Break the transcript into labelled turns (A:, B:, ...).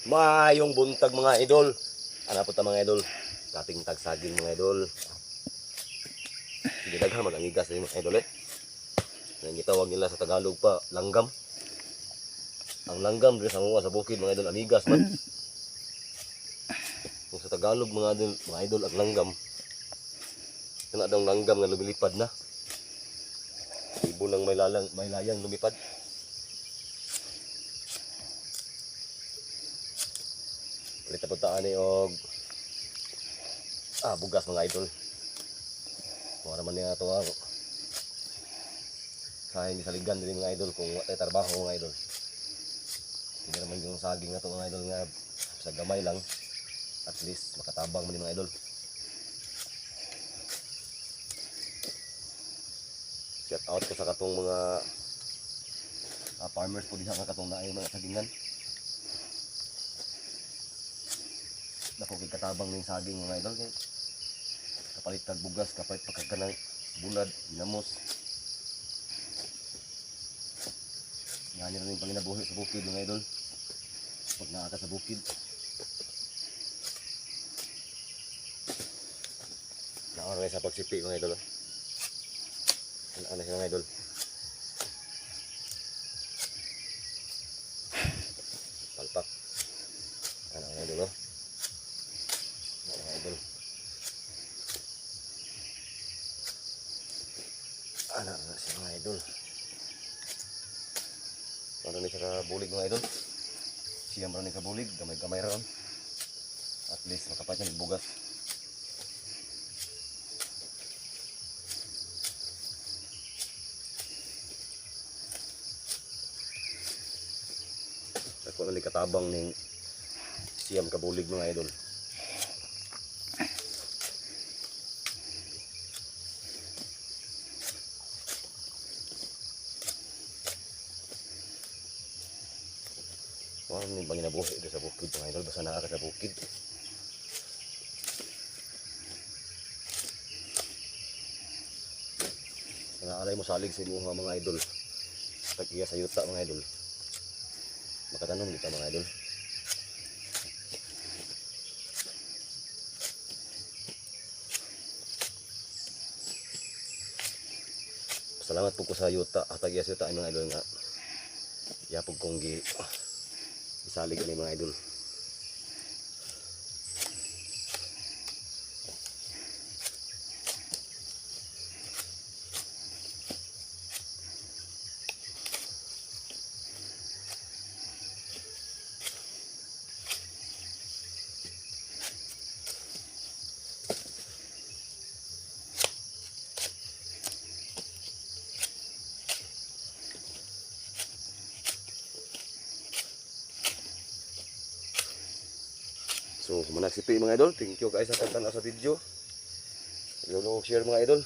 A: Mayong buntag mga idol. Ano po ta mga idol? Dating tagsaging mga idol. Hindi daghan man ang igas mga idol eh. Ang gitawag nila sa Tagalog pa, langgam. Ang langgam diri sa mga sa bukid mga idol, amigas man. Kung sa Tagalog mga idol ang langgam. Kana daw langgam nga lumilipad na. Ibo nang may layang lumipad. Palita po taan ni og bugas mga idol. Wala man niya ito sayang sa ligan din mga idol kung wala trabaho mga idol. Hindi naman yung saging na ito mga idol nga sa gamay lang. At least makatabang man mga idol. Shout out ko sa katong mga farmers po din sa katong naay mga sagingan. Napugig katabang ng saging mga idol kay kapalit kag bugas, kapalit pagkaganang bulad, ginamos. Ganyan rin panginabuhi sa bukid mga idol. Pag naaka sa bukid. Nakaroon sa pagsipi mga idol. Ano siya mga idol. Palpak. Ano mga idol. Mga idol. Ano na siya mga idol. Ano na siya kabulig mga idol. Siyam rin ni kabulig. Gamay-gamay rin. At least makapat niya bugas. Ako na katabang ng siyam kabulig mga idol. Ano yung bangin na buhay ito sa bukid mga idol. Basta nakaka sa bukid. Nakaalay mo salig sa mga idol. Tag-iya sa yuta mga idol. Makatanong dito mga idol. Salamat po ko sa yuta. Tag-iya sa yuta mga idol nga. Yapog kong isalig ni mga idol. So, managsipi mga idol. Thank you guys sa pagtanaw sa video. Share mga idol.